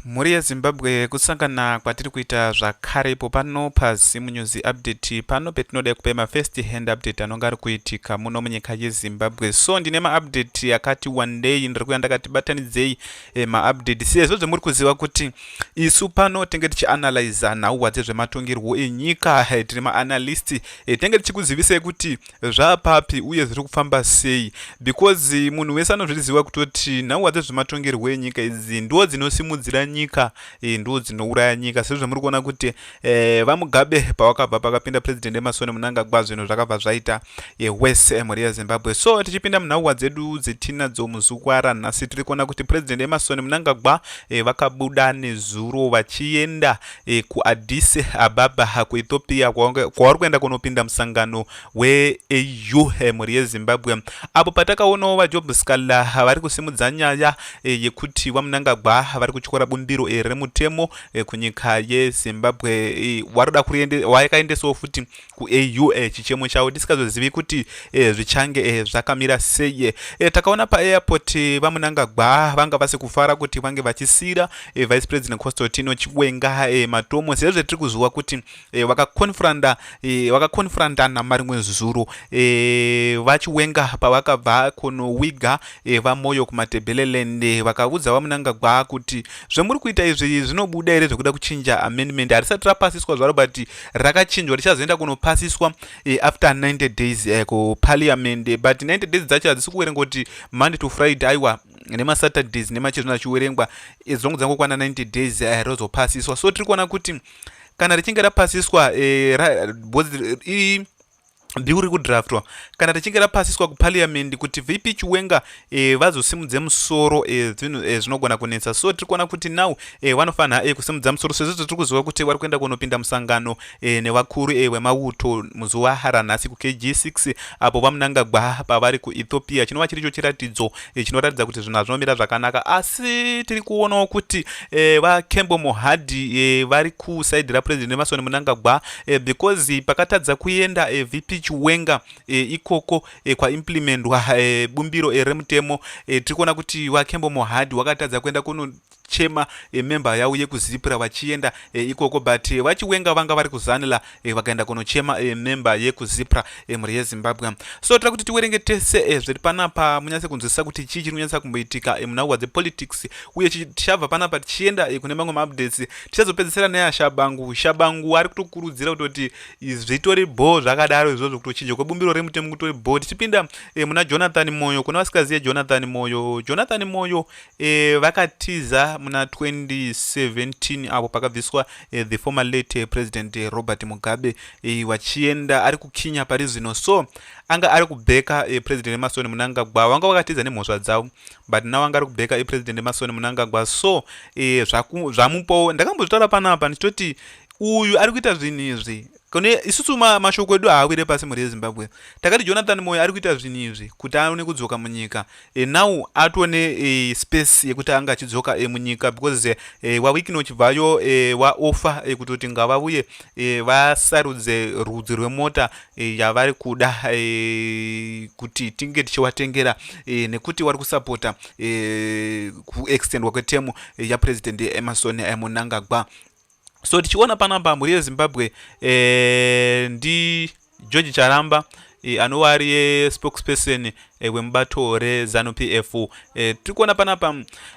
Mhuri yeZimbabwe kusangana kwatiri kuita zvakare ipo pano paZimu News Update pano petinoda kupa mafirst hand update anonga ari kuitika muno munyika yeZimbabwe. So ndine maupdate yakati one day ndiri kuya ndakati batanidzei maupdate sezvo zvamuri kuziva kuti isu pano tenge tichianalyza nhauwa dzezvematongerwo enyika, tiri maanalyst tenge tichikuzivisai kuti zvapapi uye zviri kufamba sei, because munhu wese anozviziva kutoti nhauwa dzezvematongerwo enyika idzi ndo dzinosimudzira nyika, ndo dzinouraya nyika. Sezvo muri kuona kuti vaMugabe pawakabva pakapinda president Emmerson Mnangagwa zvinhu zvakabva zvaita wese mhuri yeZimbabwe. So tichipinda munhauwa dzedu dzetinadzo muzuva ranhasi tiri kuona kuti president Emmerson Mnangagwa vakabuda nezuro vachienda kuAddis Ababa kuEthiopia kwavari kuenda kunopinda musangano weAU mhuri yeZimbabwe, apo patakaonawo vaJob Scala vari kusimudza nyaya yekuti vaMnangagwa vari kutyora bumbiro remutemo kunyika yeZimbabwe wakaendesawo futi kuAU chichemo chavo tisingazozivi kuti zvichange zvakamira sei. Takaona paairport vaMnangagwa vanga vasi kufara kuti vange vachisira vice president Constantino Chiwenga matomo, sezvo tiri kuziva kuti vakakonfrantana marimwe zuro vachiwenga pavakabva kunowiga vamoyo kumatebeleland vakaudza vaMnangagwa kuti zvamuri kuita izvi zvinobuda here zvekuda kuchinja amendment, harisati rapasiswa zvaro but rakachinjwa richazoenda kunopasiswa after 90 days kuparliament, but 90 days dzacho hadzisi kuverenga kuti Monday to Friday aiwa nemaSaturdays nemachezvo achiverengwa dzongo dzangokwana 90 days rozopasiswa. So tiri kuona kuti kana richinge rapasiswa bill riri kudraftwa kana richinge rapasiswa kuparliament kuti VP Chiwenga vazosimudze musoro zvinogona kunetsa. So tiri kuona kuti now vanofanira kusimudza musoro sezvo tiri kuziva kuti vari kuenda kunopinda musangano nevakuru vemauto muzuva ranhasi kuKG6 apo vaMnangagwa pavari kuEthiopia. Chinova chiricho chiratidzo chinoratidza kuti zvinhu zvinomira zvakanaka, asi tiri kuonawo kuti vaKembo Mohadi vari kusaidi rapresident Emmerson Mnangagwa because pakatadza kuenda VP Chiwenga ikoko kwaimplementwa bumbiro remutemo. Tiri kuona kuti vaKembo Mohadi wakatadza kuenda kunochema member yavo yekuZipra vachienda ikoko, but vaChiwenga vanga vari kuzanila vakaenda kunochema member yekuZipra mhuri yeZimbabwe. So tiri kuti tiwerenge tese zviri panapa munyatse kunzwisisa kuti chii chiri kunyatsa kumboitika munhauwa dzepolitics, uye tichabva panapa tichienda kune mamwe maupdates tichazopedzisira nayaShabangu ari kutokurudzira kutoti zvitori bho zvakadaro izvozvo kutochinja kwebumbiro remutemo kutori bho. Tichipinda muna Jonathan Moyo, kuna vasikaziye Jonathan Moyo vakatiza muna 2017 apo pakabviswa the former late president Robert Mugabe vachienda ari kukinya pari zvino. So anga ari kubheka president Emmerson Mnangagwa, vanga vakatiza nemhosva dzavo but now anga ari kubheka president Emmerson Mnangagwa. So zvamupo ndakambozvitaura panapa ndichitoti uyu ari kuita zvinhu izvi kune isusu mashoko edu haawire pasi mhuri yeZimbabwe. Takati Jonathan Moyo ari kuita zvinhu izvi kuti aone kudzoka munyika, now atone space yekuti anga achidzoka munyika because wawikino chibvayo waofa kutoti ngavauye vasarudze rudzi rwemota yavari kuda kuti tinge tichivatengera nekuti vari kusapota kuextendwa kwetemu yapresident Emmerson Mnangagwa. So tichiona panapa mhuri yeZimbabwe ndi George Charamba anova ari spokesperson wemubato reZANU-PF. Tiri kuona panapa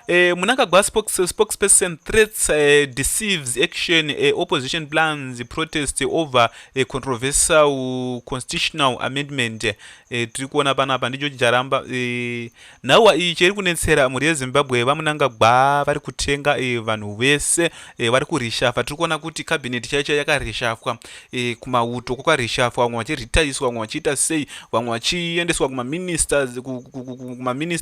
Mnangagwa spokesperson threats deceives action opposition plans protest over a controversial constitutional amendment. Tiri kuona panapa ndi George Charamba nhauwa iyi chiri kunetsera mhuri yeZimbabwe. vaMnangagwa vari kutenga vanhu vese vari kurishafwa. Tiri kuona kuti cabinet chaicho yakarishafwa kumauto kwakarishafwa, vamwe vachiritaiswa, vamwe vachiita sei, vamwe vachiendeswa kumaminister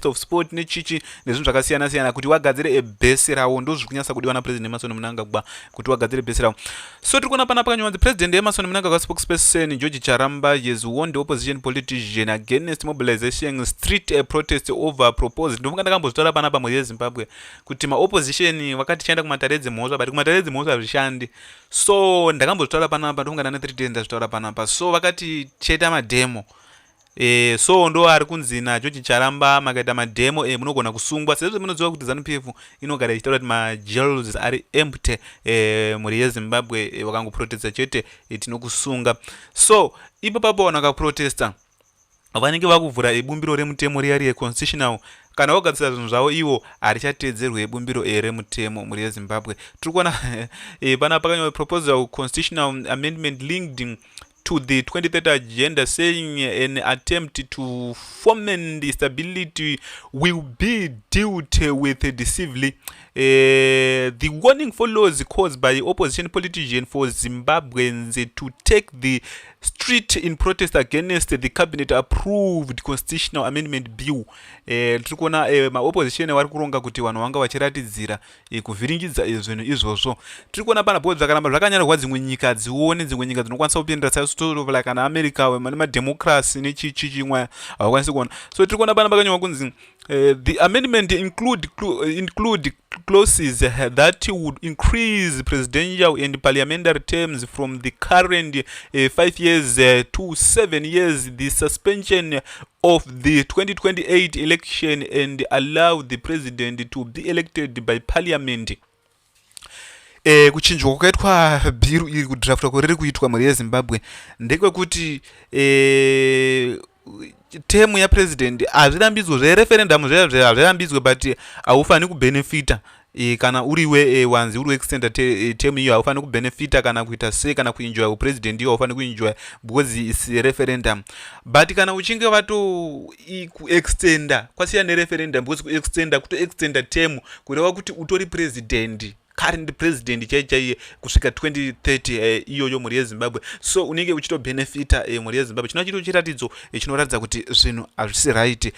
of sport nechichi nezvinhu zvakasiyana siyana kuti wagadzire bhesi ravo. Ndo zviri kunyatsa kudiwa napresident Emmerson Mnangagwa kuti wagadzire bhesi ravo. So tiri kuona panapa kanyonzi president Emmerson Mnangagwa spokesperson George Charamba has warned the opposition politician against mobilization street protest over proposed. Ndofunga ndakambozvitaura panapa mhuri yeZimbabwe kuti maopposition vakati chaenda kumatare dzemhosva but kumatare dzemhosva hazvishandi. So ndakambozvitaura panapa ndofunga ndane 3 days ndazvitaura panapa. So vakati cheta mademo so ndo ari kunzi nacho chicharamba makaita madhemo munogona kusungwa sezvo munoziva kuti ZANU-PF inogara ichitaura kuti majails ari empty mhuri yeZimbabwe vakangoprotesta chete tinokusunga. So ipapapo vanhu vakaprotesta vanenge vakuvhura bumbiro remutemo riya reconstitutional kana vagadzisa zvinhu zvavo ivo harichatedzerwe bumbiro remutemo mhuri yeZimbabwe. Tiri kuona pana pakanyorwa proposal constitutional amendment linked to the 23rd agenda saying an attempt to foment stability will be dealt with decisively. The warning follows caused by opposition politicians for Zimbabweans to take the street in protest against the cabinet approved constitutional amendment bill. Tiri kuona maopposition vari kuronga kuti vanhu vanga vachiratidzira kuvhiringidza zvinhu izvozvo. Tiri kuona pana bhodhi dzakaramba zvakanyorwa dzimwe nyika dzione dzimwe nyika dzinokwanisa kupindira saisotorola kana America nemademocracy nechichi chimwe havakwanisi kuona. So tiri kuona pana pakanyorwa kunzi the amendment include clauses that would increase presidential and parliamentary terms from the current 5 years to 7 years, the suspension of the 2028 election, and allow the president to be elected by parliament. Kuchinjwa kwakaitwa bhiru iri kudraftwa kuriri kuitwa mhuri yeZimbabwe ndekwekuti temu yapresident hazvirambidzwe zvereferendum hazvirambidzwe but haufani kubenefita kana uriwe wanzi uri extenda temu iyo haufani kubenefita kana kuita sei kana kuenjoy upresident iyo haufani kuenjoy because isi referendum. But kana uchinge vato kuextenda kwasiyana nereferendum because kuextenda kutoextenda temu kureva kuti utori president current president chaiye kusvika 2030 iyoyo mhuri yeZimbabwe. So unenge uchitobenefita mhuri yeZimbabwe. Chino chito chiratidzo chinoratidza kuti zvinhu hazvisi right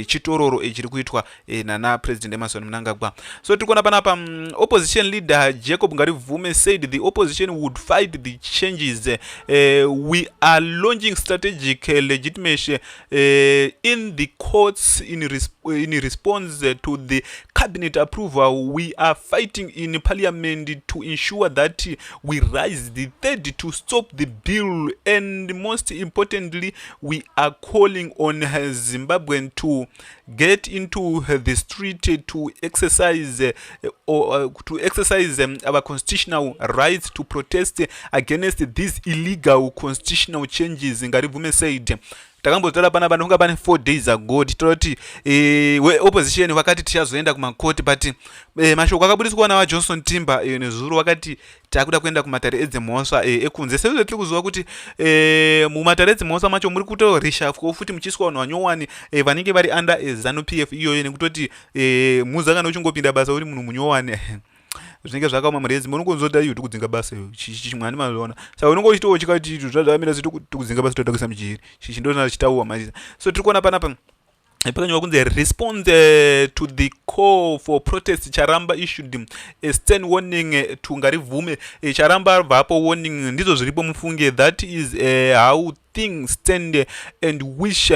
chitororo chiri kuitwa nana president Emmerson Mnangagwa. So tiri kuona panapa opposition leader Jacob Ngarivume said the opposition would fight the changes. We are launching strategic legitimacy in the courts in response to the cabinet approval. We are fighting in parliament to ensure that we raise the third to stop the bill, and most importantly we are calling on Zimbabweans to get into the street to exercise our constitutional rights to protest against these illegal constitutional changes. Ngarivume said takambotora pana panonga pane 4 days ago titoroti opposition vakati tichazoenda kumakoti but mashoko akabudiswa na Johnson Timber nezuro vakati takuda kuenda kumatare edzimhosva ekunze. Sezvo tiri kuziva kuti mumatare edzimhosva macho muri kutoreshafwa futi muchiswa vanhu vanyowani vanenge vari under ZANU-PF iyoyo nekutoti muzakana uchingopinda basa uri munhu munyowani zvinenge zvakaoma mhuri yeZimbabwe unongonzota iyo tikudzinga basa iyo chimwani mazviona saka unongo uchitowo chikati zvazvamira tikudzinga basa toda kuisa muchiri chichindona chitauwa maliza. So tiri kuona panapa pakanyorwa kunzi response to the call for protest charamba issued a stern warning to Ngarivume. Charamba vapo warning ndizo zviripo mufunge that is how things stand and wish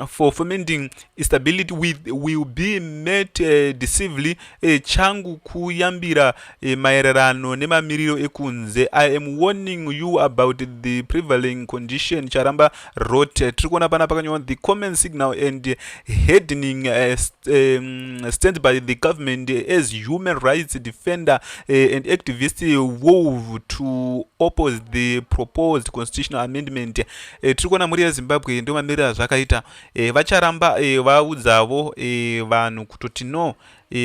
for fomenting stability will be met decisively. Changu kuyambira maererano nemamiriro ekunze. I am warning you about the prevailing condition, Charamba wrote. Tiri kuona pana pakanyorwa the common signal and heading stand by the government as human rights defender and activist wove to oppose the proposed constitutional amendment. Tiri kuona mhuri yeZimbabwe ndo mamiriro azvakaita vacharamba vaudzavo vanhu kutoti no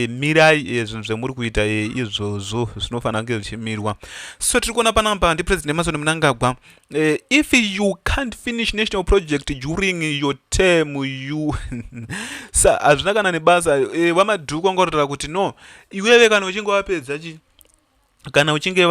mirai zvinhu zvemuri kuita izvozvo zvinofanira kunge zvichimirwa. So tiri kuona panapa ndipresident Emmerson Mnangagwa, if you can't finish national project during your term you hazvina kana nebasa vamadhuku vangautaura kuti no iwewe kana uchinge wapedza kana uchinge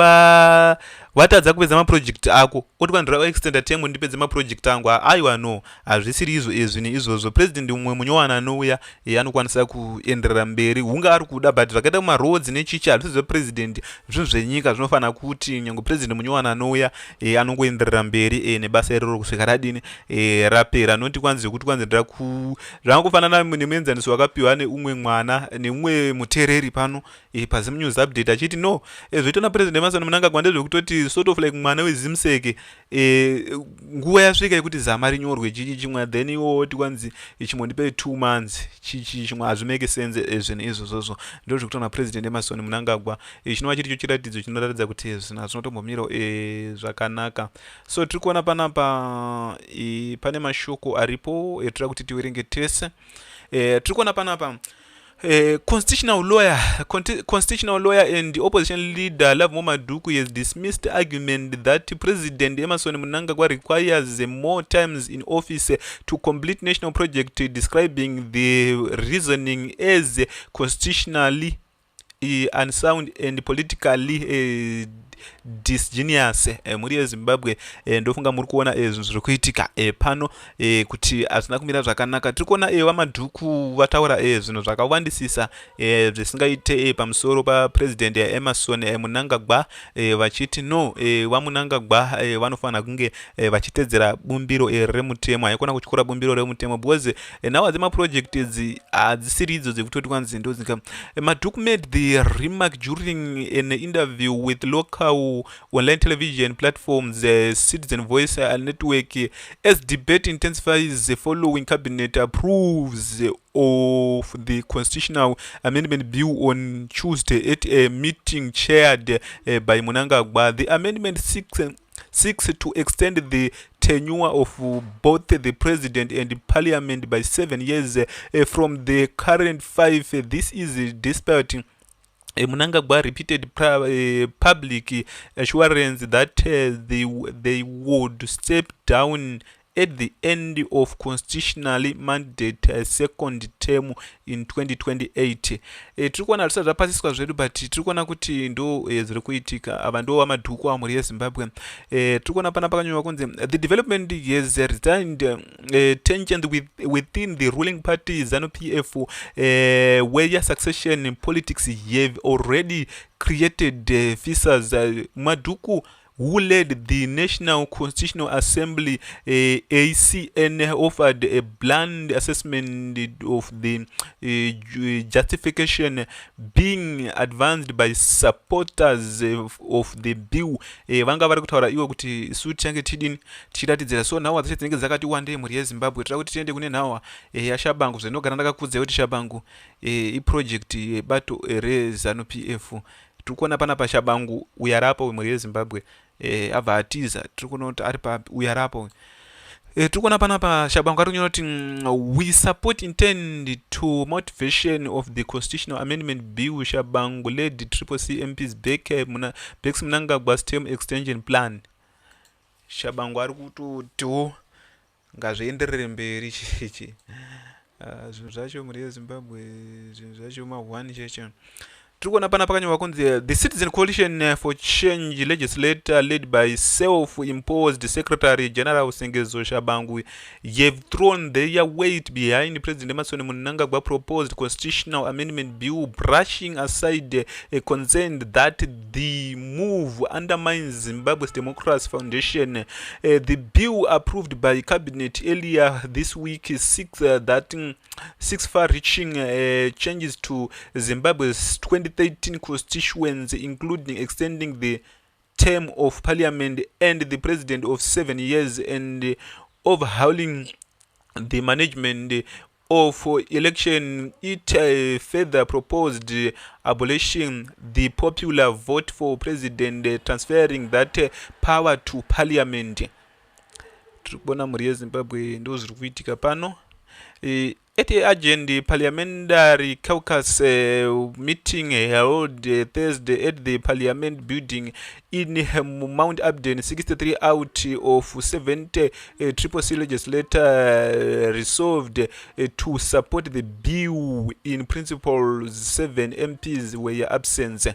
watadza kupedza maproject ako oti vanhu vaextenda term ndipedze maproject angu aiwa no hazvisiri izvozvo. President mumwe munyowana anouya anokwanisa kuenderera mberi hunga ari kuda but zvakaita kumaroads nechichi hazvisi zvepresident zvinhu zvenyika zvinofanira kuti nyange president munyowana anouya anongoenderera mberi nebasa iroro kusvika radini rapera. Noti kwanzi kuti kwanzendera zvangofanana nemuenzaniso wakapiwa neumwe mwana neumwe mutereri pano paZim News Update achiti no zvoitwa napresident Emmerson Mnangagwa ndezvekutoti kuti sort of like mwana wezimseke nguva yasvika yekuti zama rinyorwe chichi chimwe then iwo woti kwanzi chimwe 2 months chichi chimwe hazvimeke sense zvinhu izvozvozvo ndo zviri kutaura president Emmerson Mnangagwa chinova chiri cho chiratidzo chinoratidza kuti zvinhu hazvinotombomira zvakanaka. So tiri kuona panapa pane mashoko aripo tiri kuti tiwerenge tese. Tiri kuona panapa constitutional lawyer and opposition leader Love Momaduku has dismissed the argument that President Emmerson Mnangagwa requires more times in office to complete national project, describing the reasoning as constitutionally unsound and politically disgenius. Muri yeZimbabwe ndofunga muri kuona zvinhu zviri kuitika pano kuti hazvina kumira zvakanaka. Tiri kuona vaMadhuku vataura zvinhu zvakawandisisa zvisingaite pamusoro papresident Emmerson Mnangagwa vachiti no, vaMnangagwa vanofanira kunge vachitedzera bumbiro remutemo, haikona kutyora bumbiro remutemo because now dzemaproject hadzisiri idzo dzekutoti kwanzi ndodzika. Madhuku made the remark during an interview with local online television platforms Citizen Voice network as debate intensifies following cabinet approves of the constitutional amendment bill on Tuesday at a meeting chaired by Mnangagwa. The amendment seeks to extend the tenure of both the president and parliament by 7 years from the current 5. This is despite Mnangagwa repeated public assurance that they would step down at the end of constitutionally mandate second term in 2028. Tiri kuona zvisa zvapasiswa zvedu but tiri kuona kuti ndo zviri kuitika. Ava ndo vaMadhuku amhuri yeZimbabwe. Tiri kuona pana pakanyorwa kunzi the development has resigned tensions within the ruling party ZANU-PF where succession politics have already created fissures. Madhuku, who led the National Constitutional Assembly ACN, offered a bland assessment of the justification being advanced by supporters of the bill. Vanga vari kutaura iwo kuti isu tichange tidini tichiratidzira so nhau dzeshe dzinenge dzakati wandei mhuri yeZimbabwe tira kuti tiende kune nhau yaShabangu zvinogara ndakakudza kuti Shabangu iproject yebato reZANU-PF. Tiri kuona panapa Shabangu uyarapo wemhuri yeZimbabwe abva atiza. Tiri kuona kuti ari pa uyarapo. Tiri kuona panapa Shabangu ari kunyora kuti we support intend to motivation of the constitutional amendment bill. Shabangu led the CCC MPs backs Mnangagwa's term extension plan. Shabangu ari kutotiwo ngazvienderere mberi chichi. Zvinhu zvacho mhuri yeZimbabwe, zvinhu zvacho mahwani cheche. The Citizen Coalition for Change legislator led by self-imposed Secretary General Sengezo Shabangu have thrown their weight behind President Emmerson Mnangagwa proposed constitutional amendment bill, brushing aside a concern that the move undermines Zimbabwe's democracy foundation. The bill approved by cabinet earlier this week seeks far-reaching changes to Zimbabwe's 2013 constitutions, including extending the term of parliament and the president of 7 years and overhauling the management of election. It further proposed abolishing the popular vote for president, transferring that power to parliament. Tribuna mhuri yeZimbabwe ndo zviri kuitika pano. At the agenda parliamentary caucus meeting held Thursday at the Parliament building in Mount Abden, 63 out of 70 CCC legislators resolved to support the bill. In principle, 7 MPs were absent.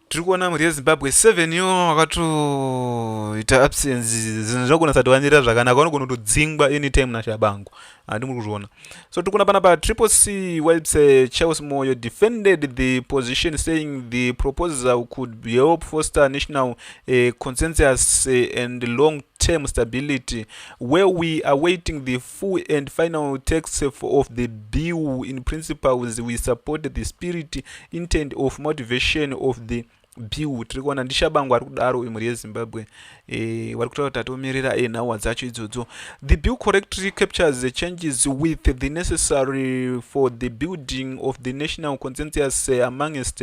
Tiri kuona mhuri yeZimbabwe 7 yo vakatoita absence. Zvinhu zvagona satowanira zvakanaka, vanogona kutodzingwa anytime naShabangu. Handimuri kuzviona. So tiri kuona panapa CCC website Charles Moyo defended the position, saying the proposal could help foster national consensus and long-term stability. Where we are awaiting the full and final text of the bill, in principle, we support the spirit, intent of motivation of the bill tiri kuona ndishabangu ari kudaro mhuri yezimbabwe vari kutaura kuti atomirira nhauwa dzacho idzodzo. The bill correctly captures the changes with the necessary for the building of the national consensus amongst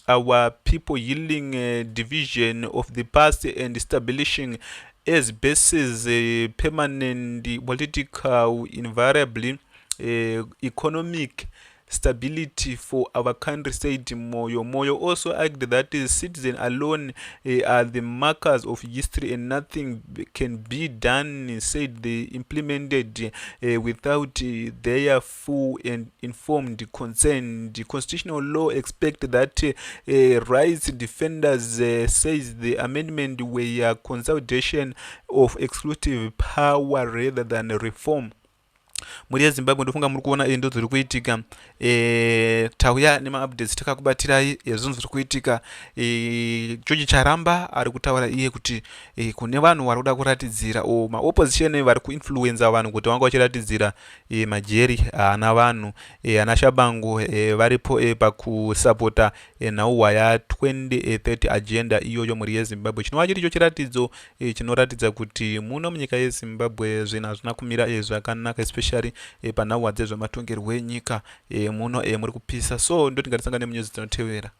our people, healing division of the past and establishing as basis permanent political invariably economic stability for our country, said Moyo. Moyo also argued that citizens alone are the markers of history and nothing can be done, said they implemented without their full and informed consent. The constitutional law expects that rights defenders says the amendment were a consolidation of exclusive power rather than reform. Muri yeZimbabwe ndofunga muri kuona ndo zviri kuitika. Tauya nema-updates takakubatirai zvinhu zviri kuitika. George Charamba ari kutaura iye kuti kune vanhu vari kuda kuratidzira maopposition vari kuinfluenza vanhu kuti vanga vachiratidzira majeri ana vanhu ana Shabangu varipo pakusapota nhauwa ya2030 agenda iyoyo muri yeZimbabwe. Chinova chiri icho chiratidzo chinoratidza kuti muno munyika yeZimbabwe zvinhu hazvina kumira zvakanaka, especially panhauwa dzezvematongerwo enyika muno muri kupisa. So ndotingati sangane munyuzi dzinotevera.